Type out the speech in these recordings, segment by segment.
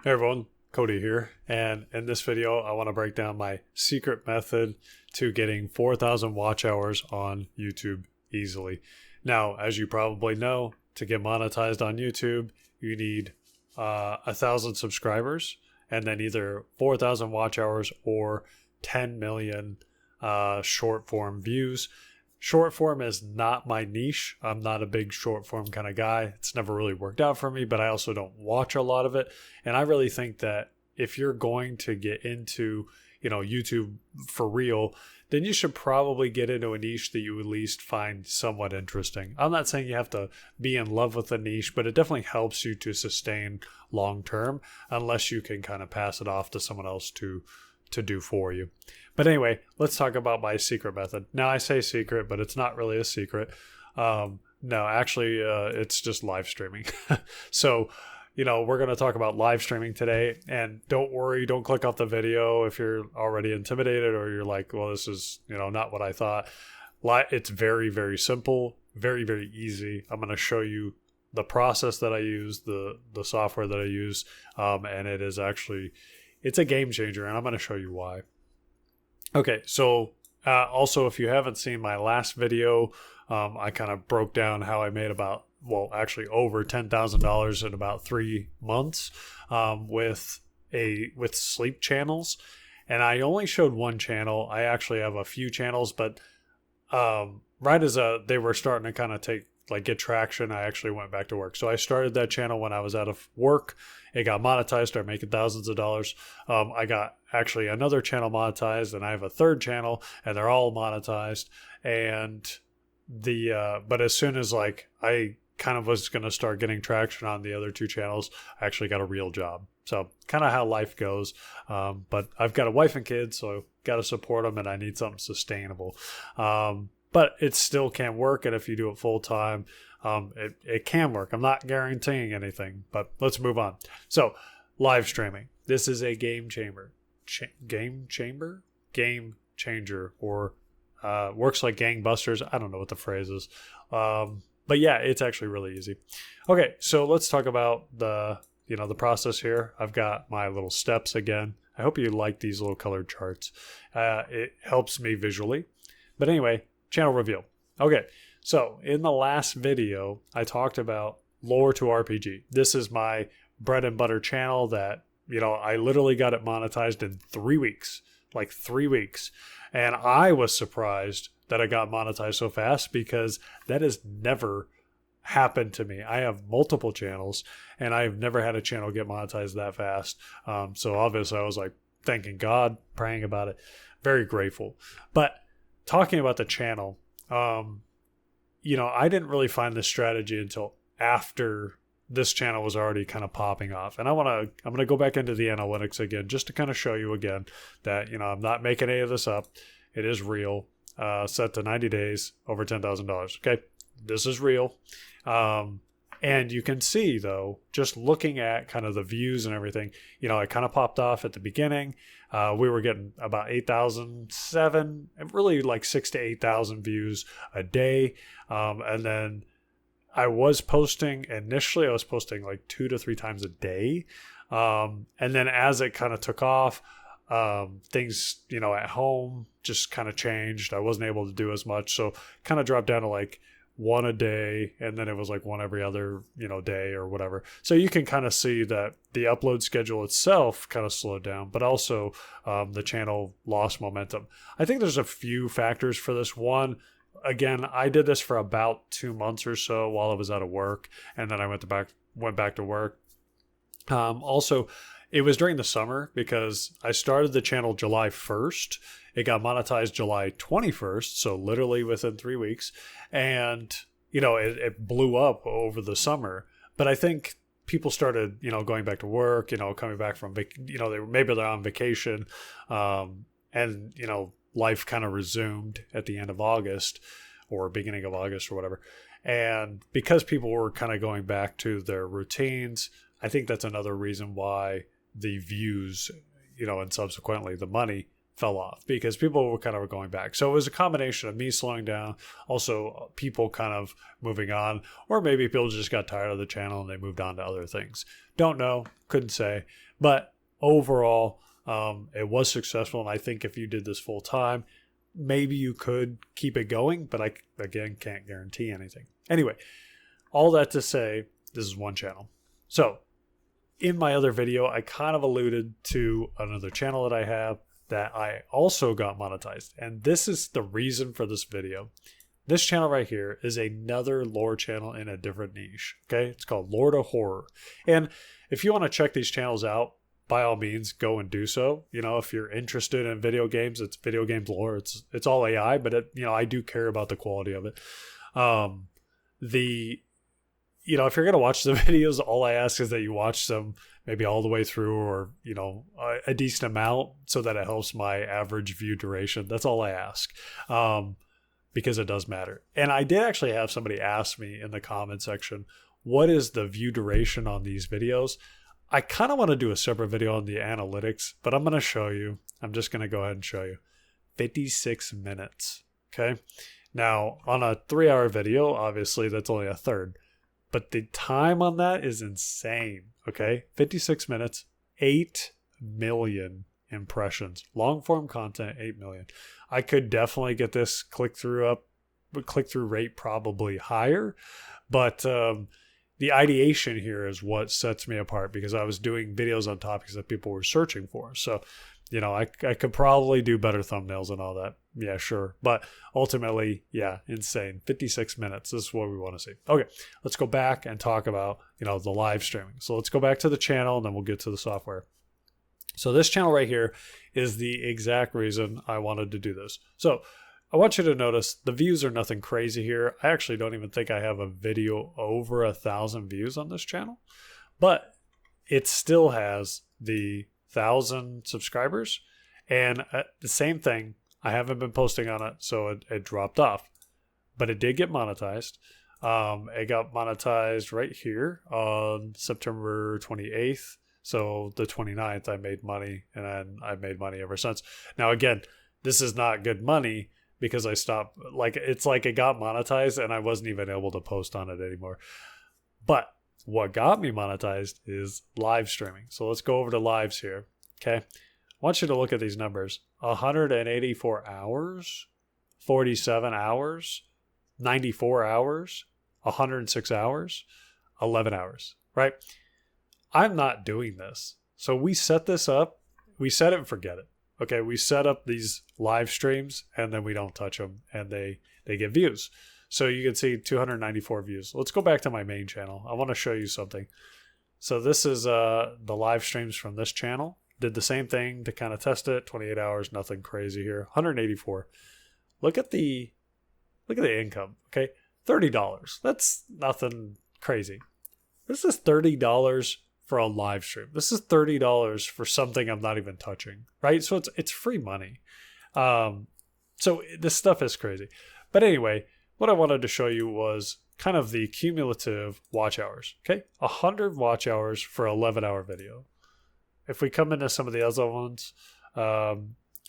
Hey everyone, Cody here, and in this video I want to break down my secret method to getting 4,000 watch hours on YouTube easily. Now, as you probably know, to get monetized on YouTube, you need 1,000 subscribers and then either 4,000 watch hours or 10 million short form views. Short form is not my niche. I'm not a big short form kind of guy. It's never really worked out for me, but I also don't watch a lot of it. And I really think that if you're going to get into, YouTube for real, then you should probably get into a niche that you at least find somewhat interesting. I'm not saying you have to be in love with a niche, but it definitely helps you to sustain long term unless you can kind of pass it off to someone else to do for you. But anyway, let's talk about my secret method. Now, I say secret, but it's not really a secret. No, actually, it's just live streaming. So, we're going to talk about live streaming today. And don't worry, don't click off the video if you're already intimidated or you're like, well, this is, not what I thought. It's very, very simple, very, very easy. I'm going to show you the process that I use, the software that I use, and it is actually... it's a game changer, and I'm going to show you why. Okay, so also, if you haven't seen my last video, I kind of broke down how I made actually over $10,000 in about 3 months with sleep channels. And I only showed one channel. I actually have a few channels, but right as they were starting to kind of get traction, I actually went back to work. So I started that channel when I was out of work. It got monetized, started making thousands of dollars. I got actually another channel monetized, and I have a third channel, and they're all monetized. And but as soon as I kind of was going to start getting traction on the other two channels, I actually got a real job. So kind of how life goes. But I've got a wife and kids, so got to support them, and I need something sustainable. But it still can work, and if you do it full time, it can work. I'm not guaranteeing anything, but let's move on. So, live streaming. This is a game changer. Game changer, or works like gangbusters. I don't know what the phrase is. But yeah, it's actually really easy. Okay, so let's talk about the process here. I've got my little steps again. I hope you like these little colored charts. It helps me visually. But anyway, channel reveal. Okay, so in the last video, I talked about lore to RPG. This is my bread and butter channel that, I literally got it monetized in 3 weeks, like 3 weeks. And I was surprised that I got monetized so fast because that has never happened to me. I have multiple channels and I've never had a channel get monetized that fast. So obviously I was like thanking God, praying about it, very grateful. But talking about the channel, I didn't really find this strategy until after this channel was already kind of popping off. And I'm going to go back into the analytics again, just to kind of show you again that, I'm not making any of this up. It is real, set to 90 days, over $10,000. Okay. This is real. And you can see, though, just looking at kind of the views and everything, it kind of popped off at the beginning. We were getting about 8,007, really like 6,000 to 8,000 views a day. And then I was posting like 2 to 3 times a day. And then as it kind of took off, things, at home just kind of changed. I wasn't able to do as much. So kind of dropped down to like one a day, and then it was like one every other day or whatever. So you can kind of see that the upload schedule itself kind of slowed down, but also the channel lost momentum. I think there's a few factors for this. One, again, I did this for about 2 months or so while I was out of work, and then I went back to work. Also, it was during the summer because I started the channel July 1st. It got monetized July 21st, so literally within 3 weeks. And, it blew up over the summer. But I think people started, going back to work, coming back from, maybe they're on vacation. And, life kind of resumed at the end of August or beginning of August or whatever. And because people were kind of going back to their routines, I think that's another reason why the views, and subsequently the money fell off because people were kind of going back. So it was a combination of me slowing down, also people kind of moving on, or maybe people just got tired of the channel and they moved on to other things. Don't know, couldn't say. But overall, it was successful. And I think if you did this full time, maybe you could keep it going, but I, again, can't guarantee anything. Anyway, all that to say, this is one channel. So in my other video, I kind of alluded to another channel that I have that I also got monetized. And this is the reason for this video. This channel right here is another lore channel in a different niche. Okay, it's called Lore to Horror. And if you want to check these channels out, by all means, go and do so. You know, if you're interested in video games, it's video games lore. It's all AI, but I do care about the quality of it. If you're gonna watch the videos, all I ask is that you watch them maybe all the way through, or a decent amount, so that it helps my average view duration. That's all I ask, because it does matter. And I did actually have somebody ask me in the comment section, what is the view duration on these videos? I kind of want to do a separate video on the analytics, but I'm going to show you. I'm just going to go ahead and show you. 56 minutes. Okay. Now, on a 3-hour video, obviously, that's only a third. But the time on that is insane. Okay. 56 minutes, 8 million impressions. Long form content, 8 million. I could definitely get this click-through rate probably higher. But the ideation here is what sets me apart, because I was doing videos on topics that people were searching for. So, I could probably do better thumbnails and all that. Yeah, sure. But ultimately, yeah, insane. 56 minutes. This is what we want to see. Okay, let's go back and talk about, the live streaming. So let's go back to the channel and then we'll get to the software. So this channel right here is the exact reason I wanted to do this. So I want you to notice the views are nothing crazy here. I actually don't even think I have a video over 1,000 views on this channel, but it still has the 1,000 subscribers. And the same thing, I haven't been posting on it, so it dropped off, but it did get monetized. It got monetized right here on September 28th. So the 29th, I made money, and then I've made money ever since. Now, again, this is not good money, because I stopped, it's like it got monetized and I wasn't even able to post on it anymore. But what got me monetized is live streaming. So let's go over to lives here. Okay. I want you to look at these numbers. 184 hours, 47 hours, 94 hours, 106 hours, 11 hours, right? I'm not doing this. So we set this up. We set it and forget it. Okay, we set up these live streams and then we don't touch them, and they get views. So you can see 294 views. Let's go back to my main channel. I want to show you something. So this is the live streams from this channel. Did the same thing to kind of test it. 28 hours, nothing crazy here. 184. Look at the income. Okay, $30. That's nothing crazy. This is $30 for a live stream. This is $30 for something I'm not even touching, right? So it's free money. So this stuff is crazy. But anyway, what I wanted to show you was kind of the cumulative watch hours. Okay, 100 watch hours for 11-hour video. If we come into some of the other ones,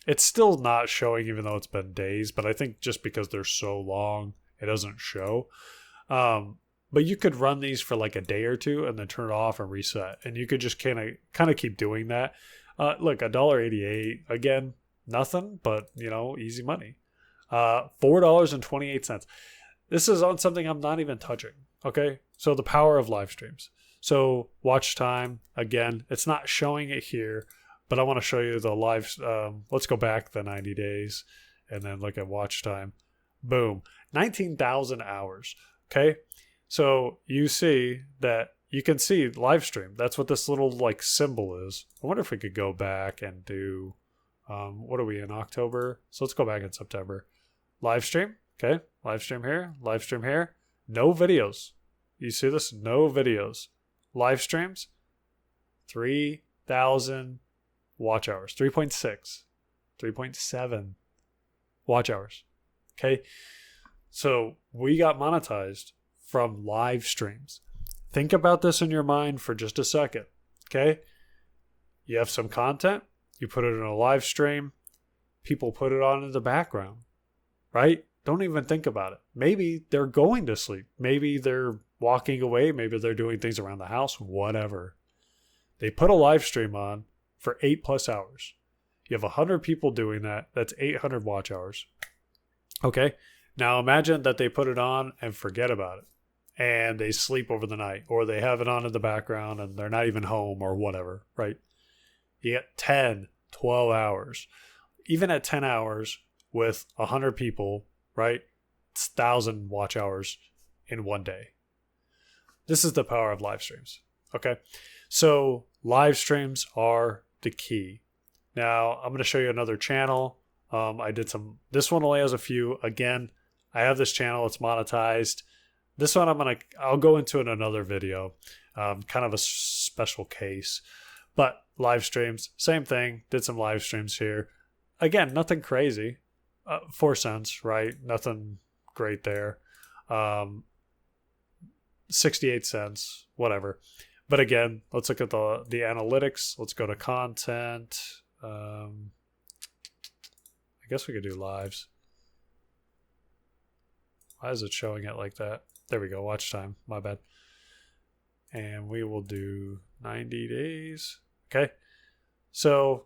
it's still not showing, even though it's been days. But I think just because they're so long, it doesn't show. But you could run these for like a day or two and then turn it off and reset. And you could just kind of keep doing that. Look, $1.88, again, nothing, but, easy money. $4.28. This is on something I'm not even touching. Okay. So the power of live streams. So watch time, again, it's not showing it here, but I want to show you the live. Let's go back the 90 days and then look at watch time. Boom. 19,000 hours. Okay. So you see that you can see live stream. That's what this little symbol is. I wonder if we could go back and do, what are we in October? So let's go back in September. Live stream. Okay. Live stream here. Live stream here. No videos. You see this? No videos. Live streams. 3,000 watch hours. 3.6. 3.7 watch hours. Okay. So we got monetized from live streams. Think about this in your mind for just a second. Okay. You have some content, you put it in a live stream, people put it on in the background, right? Don't even think about it. Maybe they're going to sleep. Maybe they're walking away. Maybe they're doing things around the house, whatever. They put a live stream on for 8+ hours. You have 100 people doing that. That's 800 watch hours. Okay. Now imagine that they put it on and forget about it. And they sleep over the night, or they have it on in the background and they're not even home or whatever, right? You get 10, 12 hours. Even at 10 hours with 100 people, right? It's 1,000 watch hours in one day. This is the power of live streams. Okay. So live streams are the key. Now I'm going to show you another channel. This one only has a few. Again, I have this channel. It's monetized. This one I'll go into in another video, kind of a special case, but live streams, same thing. Did some live streams here. Again, nothing crazy, 4 cents, right? Nothing great there. 68 cents, whatever. But again, let's look at the analytics. Let's go to content. I guess we could do lives. Why is it showing it like that? There we go. Watch time. My bad. And we will do 90 days. Okay. So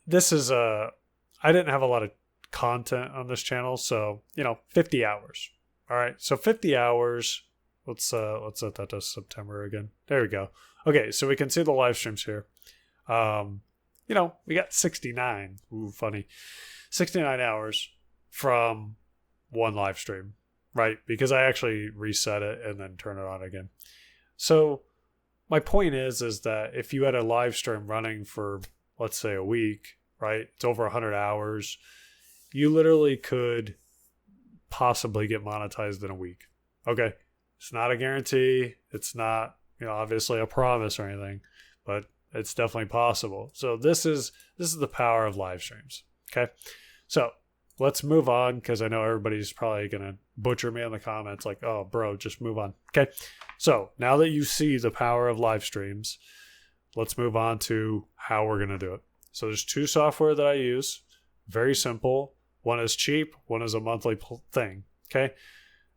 this is I didn't have a lot of content on this channel. So, 50 hours. All right. So 50 hours. Let's set that to September again. There we go. Okay. So we can see the live streams here. We got 69. Ooh, funny. 69 hours from one live stream. Right, because I actually reset it and then turn it on again. So my point is that if you had a live stream running for, let's say, a week, right, it's over 100 hours, you literally could possibly get monetized in a week. Okay, it's not a guarantee. It's not, obviously a promise or anything, but it's definitely possible. So this is the power of live streams. Okay, so let's move on, because I know everybody's probably going to butcher me in the comments like, oh, bro, just move on. Okay. So now that you see the power of live streams, let's move on to how we're going to do it. So there's 2 software that I use. Very simple. One is cheap. One is a monthly thing. Okay.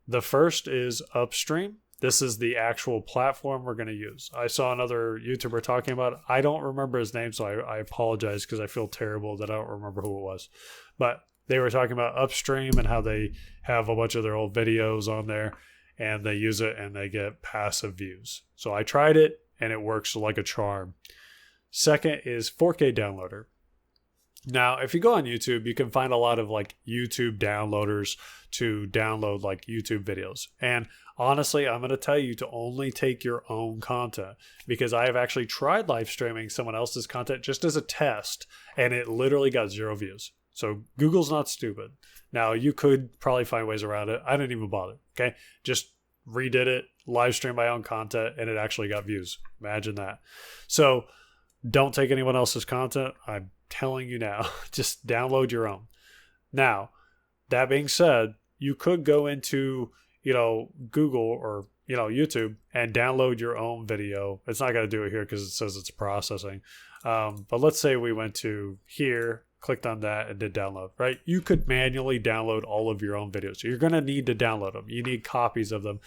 The first is Upstream. This is the actual platform we're going to use. I saw another YouTuber talking about it. I don't remember his name, so I apologize, because I feel terrible that I don't remember who it was. But they were talking about Upstream and how they have a bunch of their old videos on there, and they use it and they get passive views. So I tried it and it works like a charm. Second is 4K Downloader. Now, if you go on YouTube, you can find a lot of like YouTube downloaders to download like YouTube videos. And honestly, I'm going to tell you to only take your own content, because I have actually tried live streaming someone else's content just as a test, and it literally got 0 views. So Google's not stupid. Now, you could probably find ways around it. I didn't even bother. Okay. Just redid it, live streamed my own content, and it actually got views. Imagine that. So don't take anyone else's content. I'm telling you now, just download your own. Now, that being said, you could go into, Google or, YouTube and download your own video. It's not going to do it here because it says it's processing. But let's say we went to here, clicked on that, and did download, right? You could manually download all of your own videos. So you're going to need to download them. You need copies of them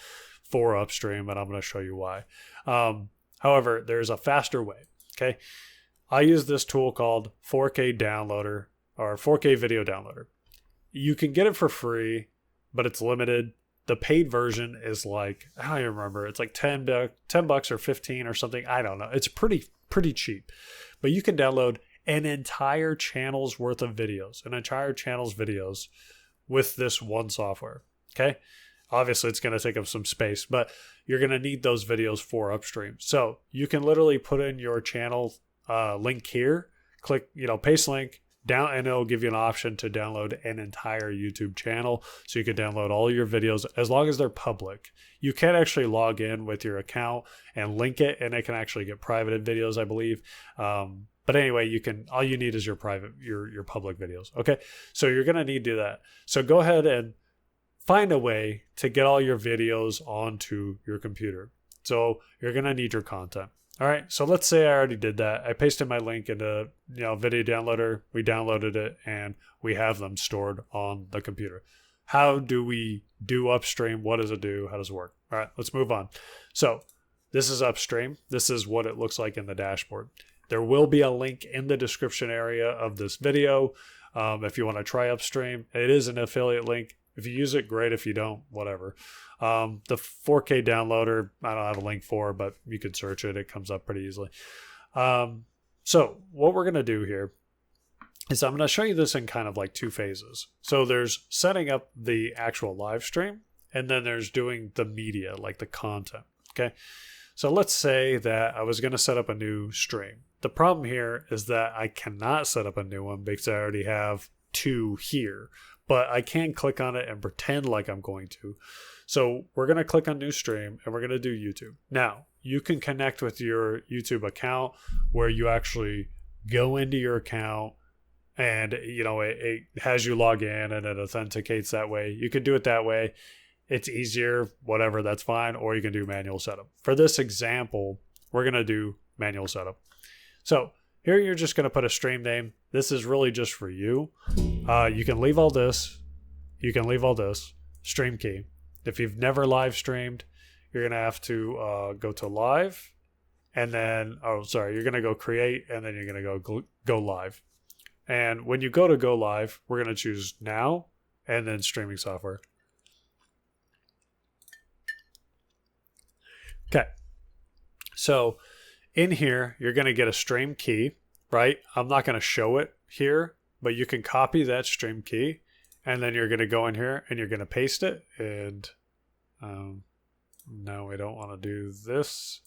for Upstream, and I'm going to show you why. However, there's a faster way, okay? I use this tool called 4K Downloader, or 4K Video Downloader. You can get it for free, but it's limited. The paid version is like, I don't even remember. It's like $10 or 15 or something. I don't know. It's pretty cheap. But you can download an entire channel's worth of videos, with this one software. Okay. Obviously, it's going to take up some space, but you're going to need those videos for Upstream. So you can literally put in your channel link here, click, paste link down, and it'll give you an option to download an entire YouTube channel. So you can download all your videos as long as they're public. You can actually log in with your account and link it, and it can actually get private videos, I believe. But anyway, all you need is your public videos. Okay. So you're going to need to do that. So go ahead and find a way to get all your videos onto your computer. So you're going to need your content. All right, so let's say I already did that. I pasted my link into video downloader. We downloaded it, and we have them stored on the computer. How do we do Upstream? What does it do? How does it work? All right, let's move on. So this is Upstream. This is what it looks like in the dashboard. There will be a link in the description area of this video if you want to try Upstream. It is an affiliate link. If you use it, great. If you don't, whatever. The 4K downloader, I don't have a link for, but you could search it. It comes up pretty easily. So what we're going to do here is I'm going to show you this in kind of like two phases. So there's setting up the actual live stream, and then there's doing the media, like the content. Okay. So let's say that I was going to set up a new stream. The problem here is that I cannot set up a new one because I already have two here, but I can click on it and pretend like I'm going to. So we're going to click on new stream and we're going to do YouTube. Now you can connect with your YouTube account where you actually go into your account and it has you log in and it authenticates that way. You can do it that way. It's easier, whatever, that's fine. Or you can do manual setup. For this example, we're going to do manual setup. So here you're just going to put a stream name. This is really just for you. You can leave all this. You can leave all this. Stream key. If you've never live streamed, you're going to have to go to live. And then, you're going to go create. And then you're going to go live. And when you go live, we're going to choose now and then streaming software. Okay. So in here, you're going to get a stream key, right? I'm not going to show it here, but you can copy that stream key and then you're going to go in here and you're going to paste it. And no, we don't want to do this.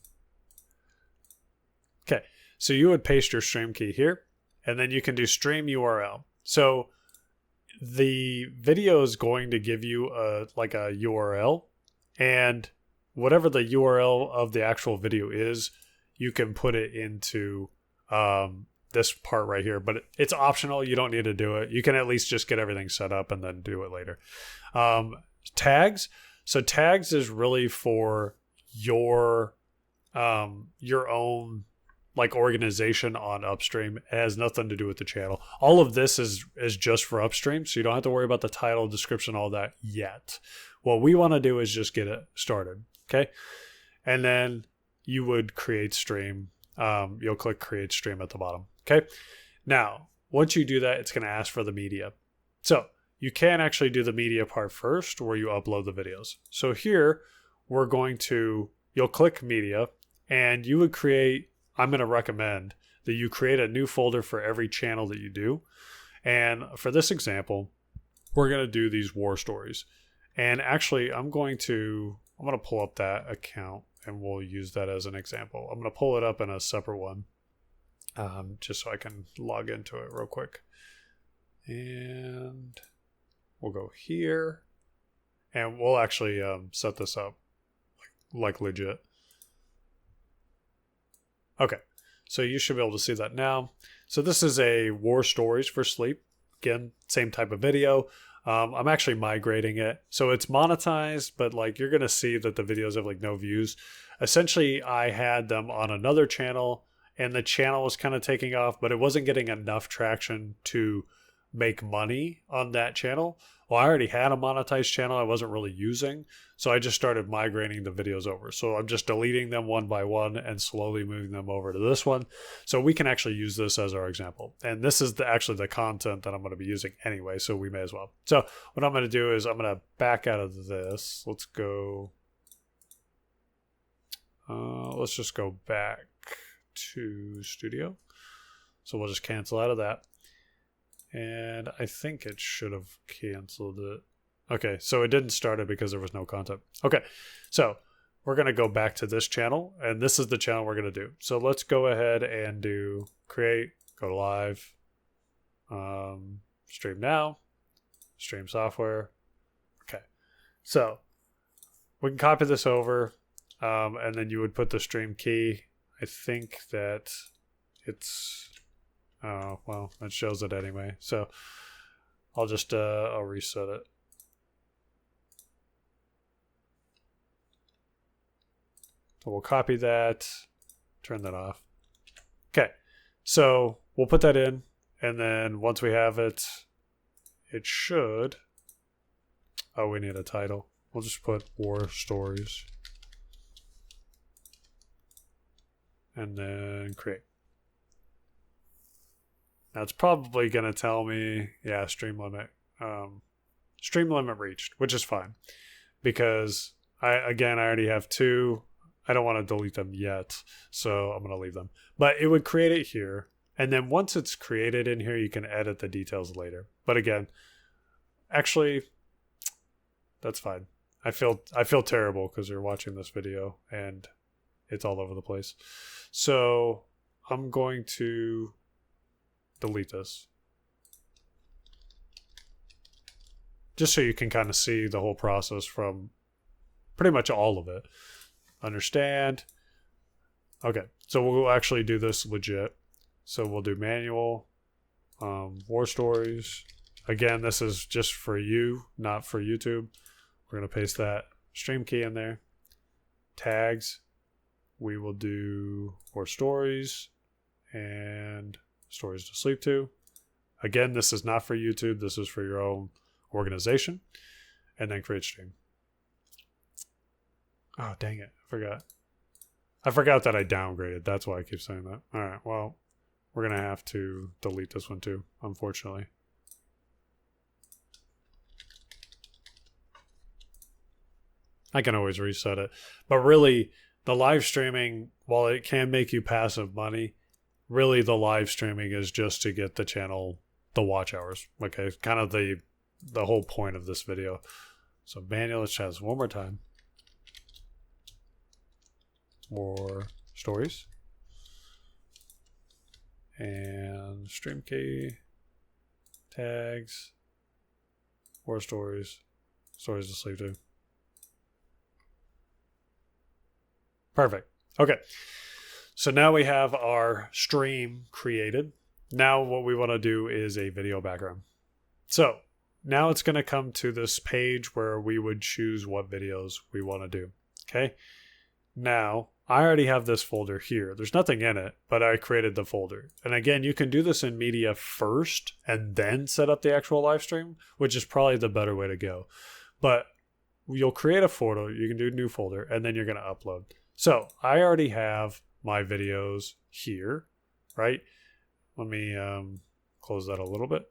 Okay. So you would paste your stream key here and then you can do stream URL. So the video is going to give you a URL, and whatever the URL of the actual video is, you can put it into this part right here, but it's optional. You don't need to do it. You can at least just get everything set up and then do it later. Tags. So tags is really for your own organization on Upstream. It has nothing to do with the channel. All of this is just for Upstream, so you don't have to worry about the title, description, all that yet. What we want to do is just get it started. Okay. And then you would create stream. You'll click create stream at the bottom. Okay. Now, once you do that, it's going to ask for the media. So you can actually do the media part first where you upload the videos. So here you'll click media and you would create, I'm going to recommend that you create a new folder for every channel that you do. And for this example, we're going to do these war stories. And actually, I'm going to pull up that account and we'll use that as an example. I'm going to pull it up in a separate one just so I can log into it real quick. And we'll go here and we'll actually set this up like legit. Okay, so you should be able to see that now. So this is a war stories for sleep. Again, same type of video. I'm actually migrating it. So it's monetized, but you're going to see that the videos have no views. Essentially, I had them on another channel and the channel was kind of taking off, but it wasn't getting enough traction to make money on that channel. Well, I already had a monetized channel I wasn't really using, so I just started migrating the videos over. So I'm just deleting them one by one and slowly moving them over to this one. So we can actually use this as our example. And this is actually the content that I'm going to be using anyway, so we may as well. So what I'm going to do is I'm going to back out of this. Let's go. Let's just go back to Studio. So we'll just cancel out of that. And I think it should have canceled it. Okay, so it didn't start it because there was no content. Okay, so we're going to go back to this channel, and this is the channel we're going to do. So let's go ahead and do create, go live, stream now, stream software. Okay, so we can copy this over, and then you would put the stream key. I think that it's... Oh, well, it shows it anyway. So I'll just, I'll reset it. So we'll copy that, turn that off. Okay, so we'll put that in, and then once we have it, it should. Oh, we need a title. We'll just put War Stories. And then create. Now it's probably going to tell me, yeah, stream limit reached, which is fine because I already have 2. I don't want to delete them yet, so I'm going to leave them. But it would create it here, and then once it's created in here, you can edit the details later. But again, actually, that's fine. I feel terrible because you're watching this video and it's all over the place. So I'm going to delete this. Just so you can kind of see the whole process from pretty much all of it. Understand. Okay, so we'll actually do this legit. So we'll do manual, War Stories. Again, this is just for you, not for YouTube. We're going to paste that stream key in there. Tags. We will do War Stories and Stories to Sleep To. Again, this is not for YouTube. This is for your own organization. And then create stream. Oh, dang it. I forgot that I downgraded. That's why I keep saying that. All right, well, we're going to have to delete this one too, unfortunately. I can always reset it. But really, the live streaming, while it can make you passive money, really the live streaming is just to get the channel the watch hours. Okay, kind of the whole point of this video. So manual, let's try this one more time. More stories. And stream key. Tags. More stories. Stories to sleep to. Perfect. Okay. So now we have our stream created. Now what we want to do is a video background. So now it's going to come to this page where we would choose what videos we want to do. Okay. Now I already have this folder here. There's nothing in it, but I created the folder. And again, you can do this in media first and then set up the actual live stream, which is probably the better way to go. But you'll create a folder. You can do new folder, and then you're going to upload. So I already have my videos here, right? Let me close that a little bit.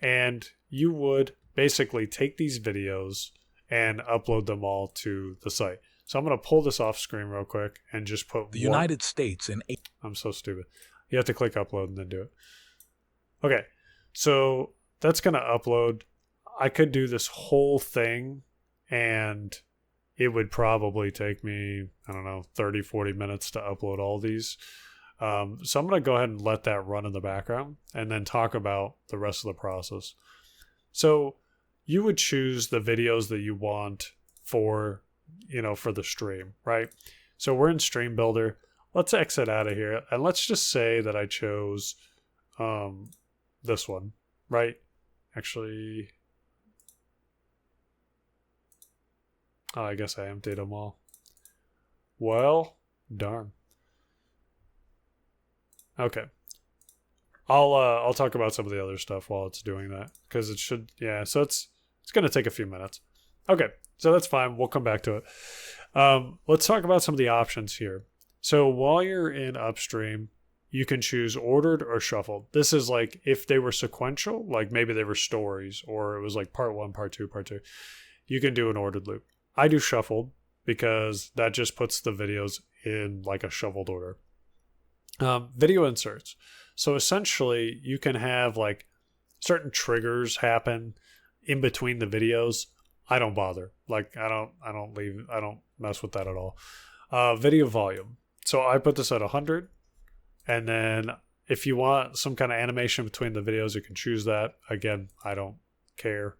And you would basically take these videos and upload them all to the site. So I'm going to pull this off screen real quick and just put the United States in 8. I'm so stupid. You have to click upload and then do it. Okay. So that's going to upload. I could do this whole thing and it would probably take me, I don't know, 30, 40 minutes to upload all these. So I'm going to go ahead and let that run in the background and then talk about the rest of the process. So you would choose the videos that you want for the stream, right? So we're in Stream Builder. Let's exit out of here. And let's just say that I chose this one, right? Actually, I guess I emptied them all. Well, darn. Okay. I'll talk about some of the other stuff while it's doing that because it should, yeah. So it's going to take a few minutes. Okay, so that's fine. We'll come back to it. Let's talk about some of the options here. So while you're in Upstream, you can choose ordered or shuffled. This is like if they were sequential, like maybe they were stories or it was like part 1, part 2, part 2. You can do an ordered loop. I do shuffled because that just puts the videos in like a shuffled order. Video inserts. So essentially you can have like certain triggers happen in between the videos. I don't bother. Like I don't mess with that at all. Video volume. So I put this at 100. And then if you want some kind of animation between the videos, you can choose that. Again, I don't care.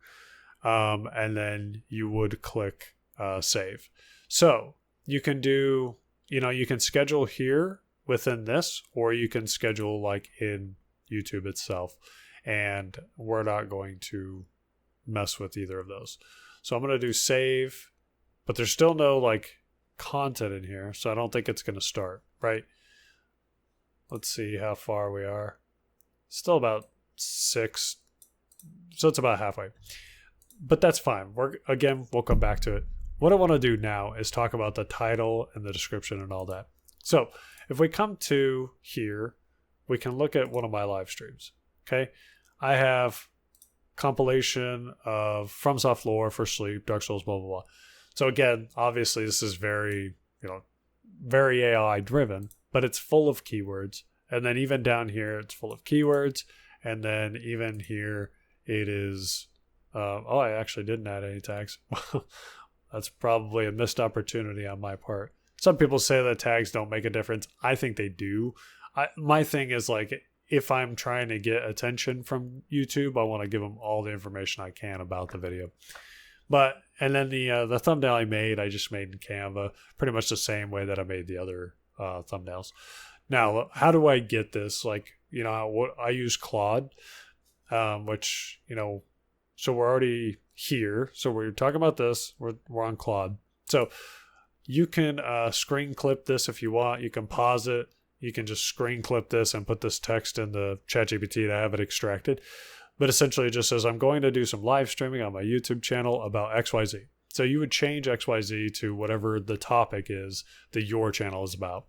And then you would click save. So you can do, you can schedule here within this, or you can schedule like in YouTube itself. And we're not going to mess with either of those. So I'm going to do save, but there's still no like content in here. So I don't think it's going to start, right? let's see how far we are. Still about 6. So it's about halfway. But that's fine. We'll come back to it. What I want to do now is talk about the title and the description and all that. So if we come to here, we can look at one of my live streams. Okay. I have compilation of FromSoft lore for Sleep, Dark Souls, blah, blah, blah. So again, obviously this is very AI driven, but it's full of keywords. And then even down here, it's full of keywords. And then even here, it is, I actually didn't add any tags. That's probably a missed opportunity on my part. Some people say that tags don't make a difference. I think they do. My thing is like, if I'm trying to get attention from YouTube, I want to give them all the information I can about the video. And then the thumbnail I just made in Canva, pretty much the same way that I made the other thumbnails. Now, how do I get this? Like, I use Claude, which, so we're already here. So we're talking about this. We're on Claude. So you can screen clip this if you want. You can pause it. You can just screen clip this and put this text in the ChatGPT to have it extracted. But essentially it just says, I'm going to do some live streaming on my YouTube channel about XYZ. So you would change XYZ to whatever the topic is that your channel is about.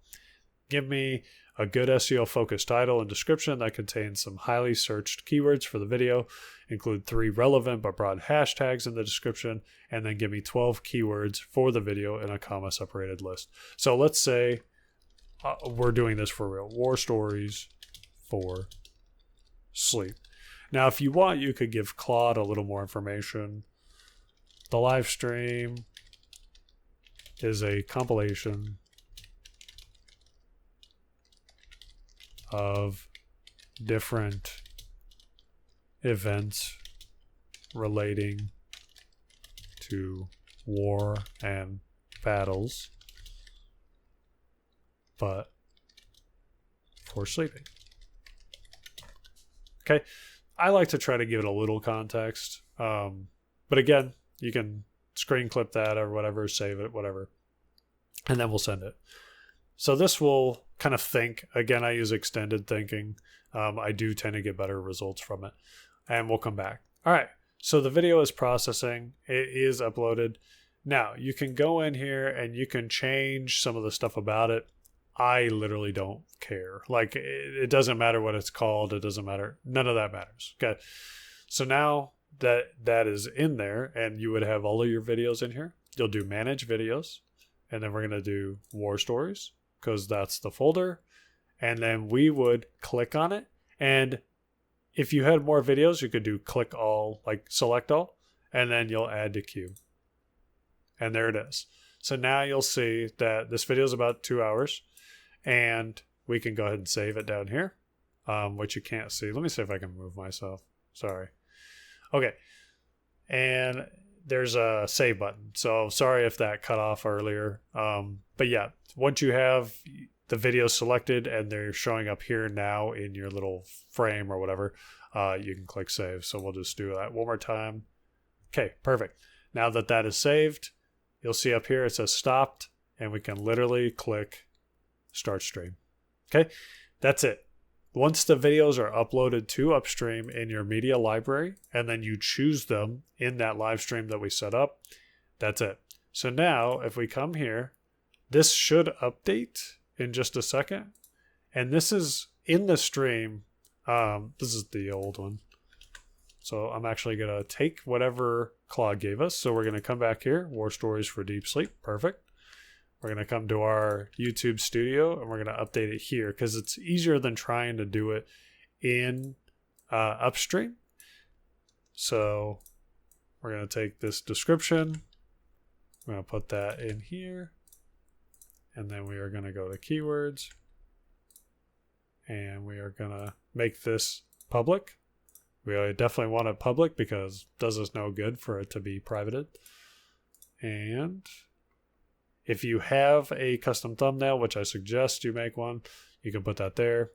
Give me a good SEO focused title and description that contains some highly searched keywords for the video. Include 3 relevant but broad hashtags in the description, and then give me 12 keywords for the video in a comma separated list. So let's say we're doing this for real. War stories for sleep. Now, if you want, you could give Claude a little more information. The live stream is a compilation of different events relating to war and battles, but for sleeping. Okay. I like to try to give it a little context. But again, you can screen clip that or whatever, save it, whatever. And then we'll send it. So this will kind of think. Again, I use extended thinking. I do tend to get better results from it. And we'll come back. All right. So the video is processing. It is uploaded. Now, you can go in here and you can change some of the stuff about it. I literally don't care. Like, it doesn't matter what it's called. It doesn't matter. None of that matters. Okay. So now that is in there, and you would have all of your videos in here. You'll do manage videos, and then we're going to do war stories because that's the folder. And then we would click on it. And if you had more videos, you could do click all, like select all, and then you'll add to queue. And there it is. So now you'll see that this video is about 2 hours. And we can go ahead and save it down here, which you can't see. Let me see if I can move myself. Sorry. Okay. And there's a save button. So sorry if that cut off earlier. But yeah, once you have the video selected and they're showing up here now in your little frame or whatever, you can click save. So we'll just do that one more time. Okay, perfect. Now that is saved, you'll see up here it says stopped, and we can literally click start stream. Okay, that's it. Once the videos are uploaded to Upstream in your media library, and then you choose them in that live stream that we set up, that's it. So now if we come here, this should update in just a second. And this is in the stream. This is the old one. So I'm actually going to take whatever Claude gave us. So we're going to come back here, War Stories for Deep Sleep. Perfect. We're going to come to our YouTube studio and we're going to update it here because it's easier than trying to do it in Upstream. So we're going to take this description. We're going to put that in here. And then we are going to go to keywords. And we are going to make this public. We definitely want it public because it does us no good for it to be privated. And if you have a custom thumbnail, which I suggest you make one, you can put that there.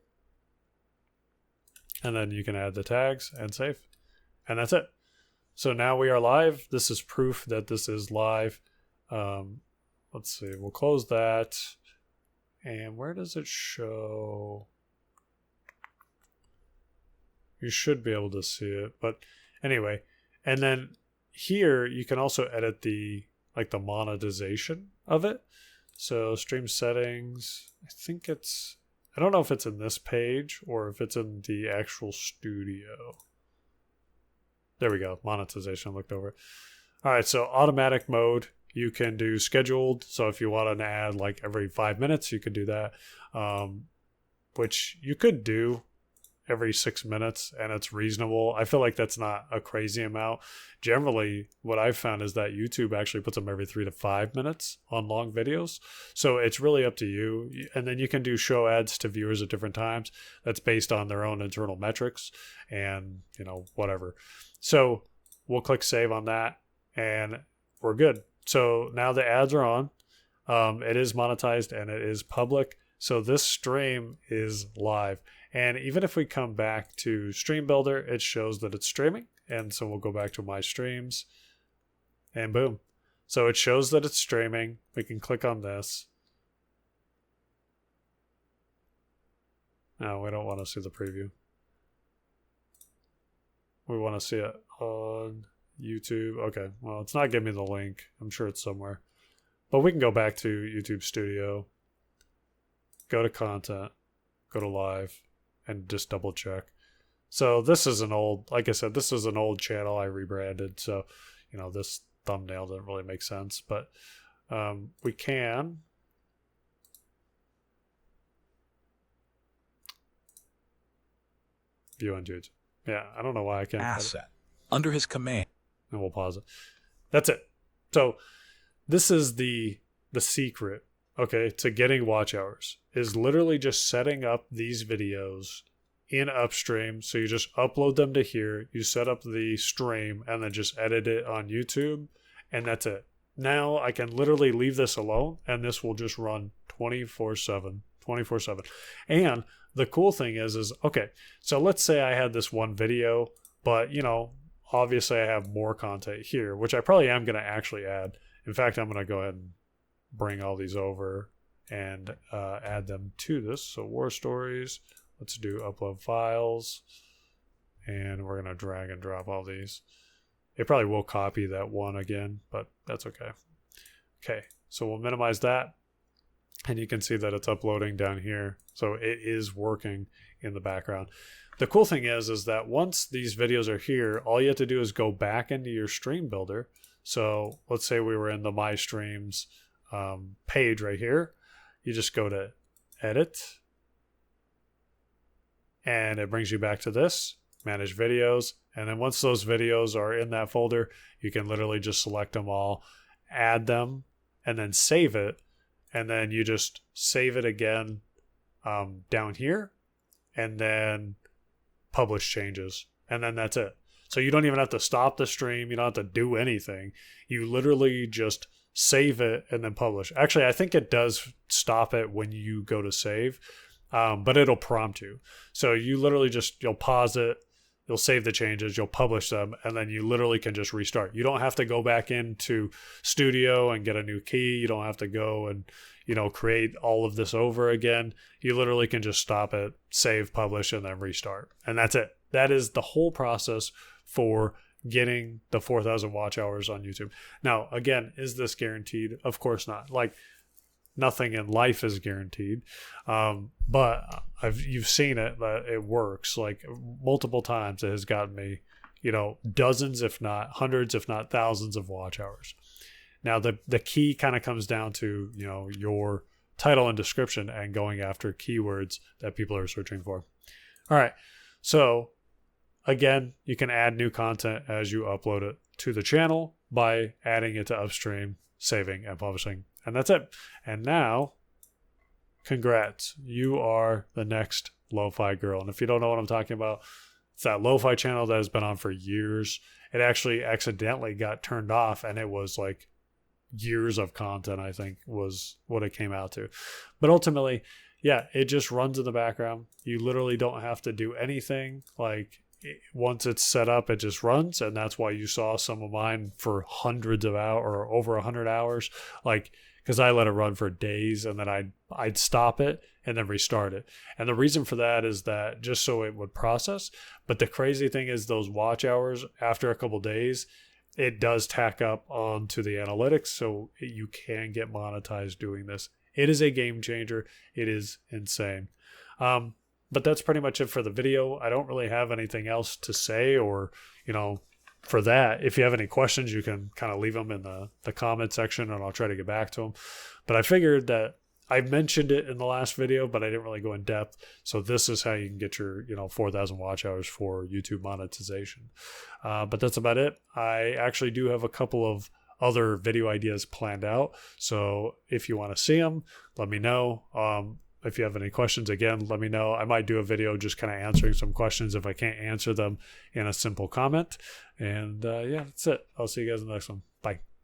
And then you can add the tags and save. And that's it. So now we are live. This is proof that this is live. Let's see. We'll close that. And where does it show? You should be able to see it. But anyway, and then here you can also edit the monetization of it. So stream settings, I don't know if it's in this page or if it's in the actual studio. There we go. Monetization. I looked over it. All right. So automatic mode, you can do scheduled. So if you want an ad like every 5 minutes, you could do that, which you could do every 6 minutes, and it's reasonable. I feel like that's not a crazy amount. Generally, what I've found is that YouTube actually puts them every 3 to 5 minutes on long videos. So it's really up to you. And then you can do show ads to viewers at different times. That's based on their own internal metrics and, whatever. So we'll click save on that and we're good. So now the ads are on. It is monetized and it is public. So this stream is live. And even if we come back to Stream Builder, it shows that it's streaming. And so we'll go back to My Streams and boom. So it shows that it's streaming. We can click on this. No, we don't want to see the preview. We want to see it on YouTube. Okay, well, it's not giving me the link. I'm sure it's somewhere. But we can go back to YouTube Studio, go to content, go to live, and just double check. So this is like I said, this is an old channel I rebranded. So, this thumbnail doesn't really make sense, but we can view on YouTube. Yeah, I don't know why I can't. Asset under his command. And we'll pause it. That's it. So this is the secret, okay, to getting watch hours is literally just setting up these videos in Upstream. So you just upload them to here, you set up the stream, and then just edit it on YouTube, and that's it. Now I can literally leave this alone, and this will just run 24/7. And the cool thing is okay, so let's say I had this one video, but, obviously I have more content here, which I probably am going to actually add. In fact, I'm going to go ahead and bring all these over and add them to this. So war stories, let's do upload files, and we're going to drag and drop all these. It probably will copy that one again, but that's okay. Okay, so we'll minimize that, and you can see that it's uploading down here. So it is working in the background. The cool thing is that once these videos are here, all you have to do is go back into your stream builder. So let's say we were in the My Streams page right here. You just go to edit, and it brings you back to this, manage videos. And then once those videos are in that folder, you can literally just select them all, add them, and then save it. And then you just save it again down here, and then publish changes. And then that's it. So you don't even have to stop the stream. You don't have to do anything. You literally just save it and then publish. Actually, I think it does stop it when you go to save, but it'll prompt you. So you literally you'll pause it, you'll save the changes, you'll publish them, and then you literally can just restart. You don't have to go back into Studio and get a new key. You don't have to go and create all of this over again. You literally can just stop it, save, publish, and then restart. And that's it. That is the whole process for getting the 4,000 watch hours on YouTube. Now, again, is this guaranteed? Of course not. Like, nothing in life is guaranteed. But you've seen it, that it works. Like, multiple times it has gotten me, dozens, if not hundreds, if not thousands of watch hours. Now, the key kind of comes down to, your title and description and going after keywords that people are searching for. All right. So again, you can add new content as you upload it to the channel by adding it to Upstream, saving, and publishing. And that's it. And now, congrats. You are the next Lo-Fi girl. And if you don't know what I'm talking about, it's that Lo-Fi channel that has been on for years. It actually accidentally got turned off, and it was like years of content, I think, was what it came out to. But ultimately, yeah, it just runs in the background. You literally don't have to do anything. Like, once it's set up, it just runs. And that's why you saw some of mine for hundreds of hours or over 100 hours. Like, because I let it run for days and then I'd stop it and then restart it. And the reason for that is that just so it would process. But the crazy thing is those watch hours after a couple days, it does tack up onto the analytics, so you can get monetized doing this. It is a game changer. It is insane. But that's pretty much it for the video. I don't really have anything else to say or, for that. If you have any questions, you can kind of leave them in the comment section and I'll try to get back to them. But I figured that I mentioned it in the last video, but I didn't really go in depth. So this is how you can get your, 4,000 watch hours for YouTube monetization. But that's about it. I actually do have a couple of other video ideas planned out. So if you want to see them, let me know. If you have any questions, again, let me know. I might do a video just kind of answering some questions if I can't answer them in a simple comment. And yeah, that's it. I'll see you guys in the next one. Bye.